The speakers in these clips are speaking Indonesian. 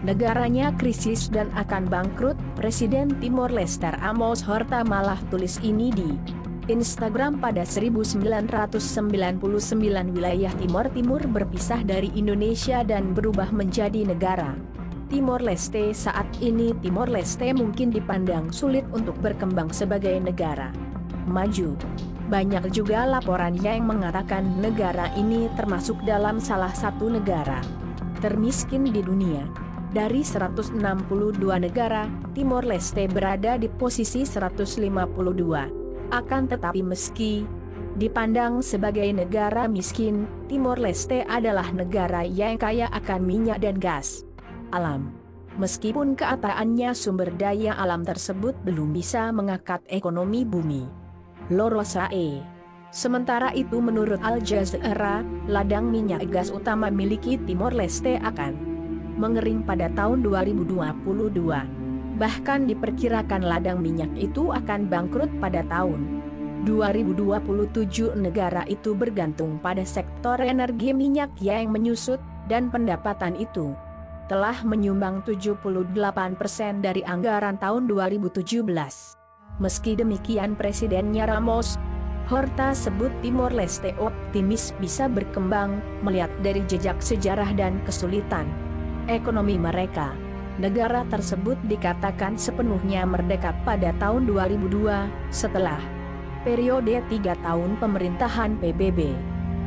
Negaranya krisis dan akan bangkrut. Presiden Timor Leste Ramos Horta malah tulis ini di Instagram pada 1999. Wilayah Timor Timur berpisah dari Indonesia dan berubah menjadi negara Timor Leste. Saat ini Timor Leste mungkin dipandang sulit untuk berkembang sebagai negara maju. Banyak juga laporan yang mengatakan negara ini termasuk dalam salah satu negara termiskin di dunia. Dari 162 negara, Timor Leste berada di posisi 152. Akan tetapi meski dipandang sebagai negara miskin, Timor Leste adalah negara yang kaya akan minyak dan gas alam. Meskipun keataannya sumber daya alam tersebut belum bisa mengangkat ekonomi bumi Lorosae. Sementara itu menurut Al Jazeera, ladang minyak gas utama miliki Timor Leste akan mengering pada tahun 2022. Bahkan diperkirakan ladang minyak itu akan bangkrut pada tahun 2027. Negara itu bergantung pada sektor energi minyak yang menyusut, dan pendapatan itu telah menyumbang 78% dari anggaran tahun 2017. Meski demikian Presidennya Ramos Horta sebut Timor Leste optimis bisa berkembang, melihat dari jejak sejarah dan kesulitan ekonomi mereka. Negara tersebut dikatakan sepenuhnya merdeka pada tahun 2002, setelah periode 3 tahun pemerintahan PBB.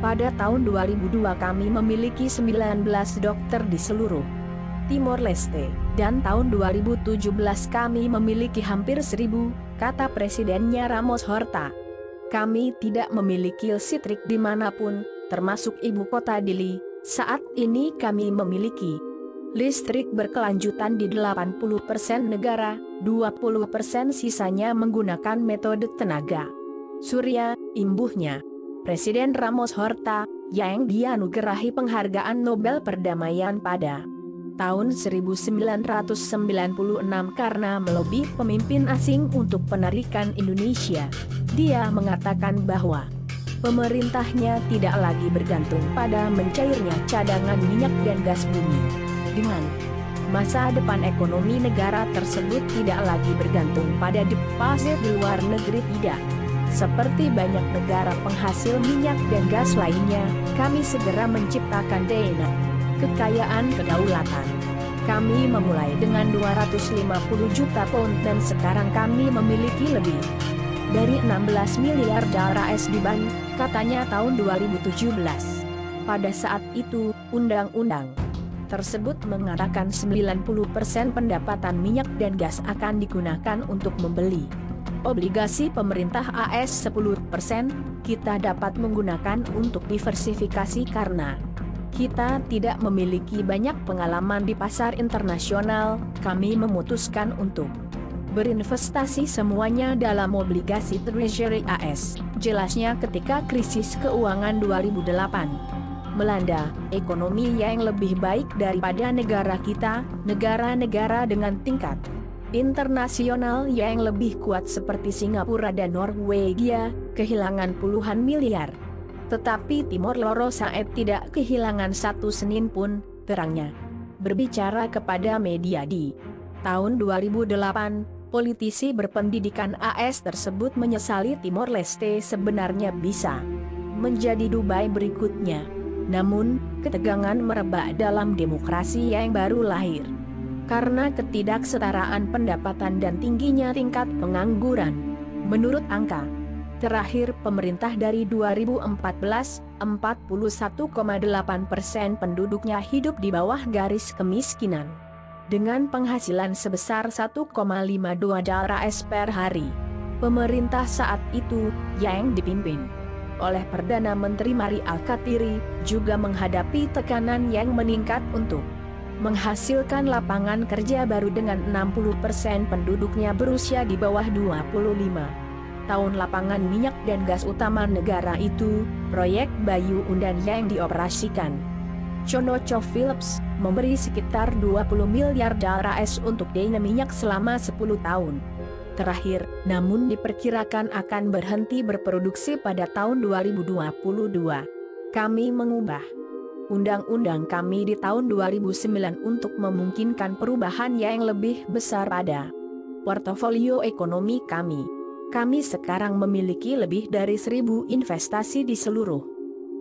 Pada tahun 2002 kami memiliki 19 dokter di seluruh Timor Leste, dan tahun 2017 kami memiliki hampir 1.000, kata Presidennya Ramos Horta. Kami tidak memiliki listrik dimanapun, termasuk ibu kota Dili. Saat ini kami memiliki listrik berkelanjutan di 80% negara, 20% sisanya menggunakan metode tenaga surya, imbuhnya. Presiden Ramos Horta, yang dianugerahi penghargaan Nobel Perdamaian pada tahun 1996 karena melobi pemimpin asing untuk penarikan Indonesia. Dia mengatakan bahwa pemerintahnya tidak lagi bergantung pada mencairnya cadangan minyak dan gas bumi. Dengan masa depan ekonomi negara tersebut tidak lagi bergantung pada deposit di luar negeri. Tidak seperti banyak negara penghasil minyak dan gas lainnya, kami segera menciptakan dana kekayaan kedaulatan. Kami memulai dengan 250 juta pound dan sekarang kami memiliki lebih dari 16 miliar dolar AS di bank, katanya tahun 2017. Pada saat itu, undang-undang tersebut mengatakan 90% pendapatan minyak dan gas akan digunakan untuk membeli obligasi pemerintah AS 10%. Kita dapat menggunakan untuk diversifikasi karena kita tidak memiliki banyak pengalaman di pasar internasional. Kami memutuskan untuk berinvestasi semuanya dalam obligasi Treasury AS, jelasnya ketika krisis keuangan 2008 melanda. Ekonomi yang lebih baik daripada negara kita, negara-negara dengan tingkat internasional yang lebih kuat seperti Singapura dan Norwegia, kehilangan puluhan miliar. Tetapi Timor Lorosae tidak kehilangan satu senin pun, terangnya. Berbicara kepada media di tahun 2008, politisi berpendidikan AS tersebut menyesali Timor Leste sebenarnya bisa menjadi Dubai berikutnya. Namun, ketegangan merebak dalam demokrasi yang baru lahir karena ketidaksetaraan pendapatan dan tingginya tingkat pengangguran. Menurut angka terakhir pemerintah dari 2014, 41,8% penduduknya hidup di bawah garis kemiskinan, dengan penghasilan sebesar 1,52 dolar AS per hari. Pemerintah saat itu, yang dipimpin oleh Perdana Menteri Mari Al-Katiri, juga menghadapi tekanan yang meningkat untuk menghasilkan lapangan kerja baru dengan 60% penduduknya berusia di bawah 25 tahun. Lapangan minyak dan gas utama negara itu, proyek Bayu Undan yang dioperasikan ConocoPhillips, memberi sekitar 20 miliar dolar AS untuk dana minyak selama 10 tahun terakhir, namun diperkirakan akan berhenti berproduksi pada tahun 2022. Kami mengubah undang-undang kami di tahun 2009 untuk memungkinkan perubahan yang lebih besar pada portofolio ekonomi kami. Kami sekarang memiliki lebih dari 1.000 investasi di seluruh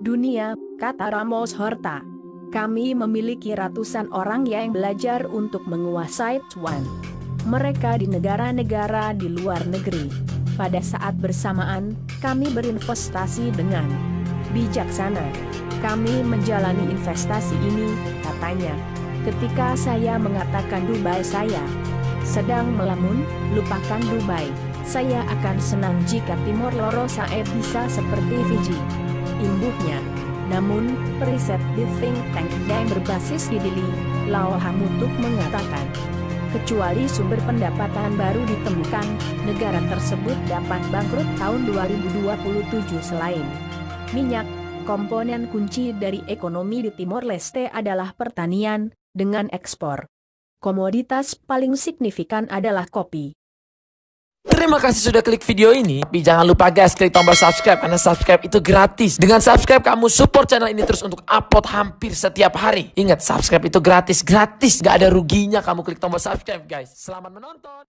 dunia, kata Ramos Horta. Kami memiliki ratusan orang yang belajar untuk menguasai cuan mereka di negara-negara di luar negeri. Pada saat bersamaan, kami berinvestasi dengan bijaksana. Kami menjalani investasi ini, katanya. Ketika saya mengatakan Dubai saya sedang melamun, lupakan Dubai. Saya akan senang jika Timor Leste bisa seperti Fiji, imbuhnya. Namun, periset di think tank yang berbasis di Dili, Lau Hamutuk mengatakan, kecuali sumber pendapatan baru ditemukan, negara tersebut dapat bangkrut tahun 2027 selain minyak. Komponen kunci dari ekonomi di Timor Leste adalah pertanian, dengan ekspor komoditas paling signifikan adalah kopi. Terima kasih sudah klik video ini, tapi jangan lupa guys klik tombol subscribe karena subscribe itu gratis. Dengan subscribe kamu support channel ini terus untuk upload hampir setiap hari. Ingat subscribe itu gratis, gak ada ruginya kamu klik tombol subscribe guys. Selamat menonton.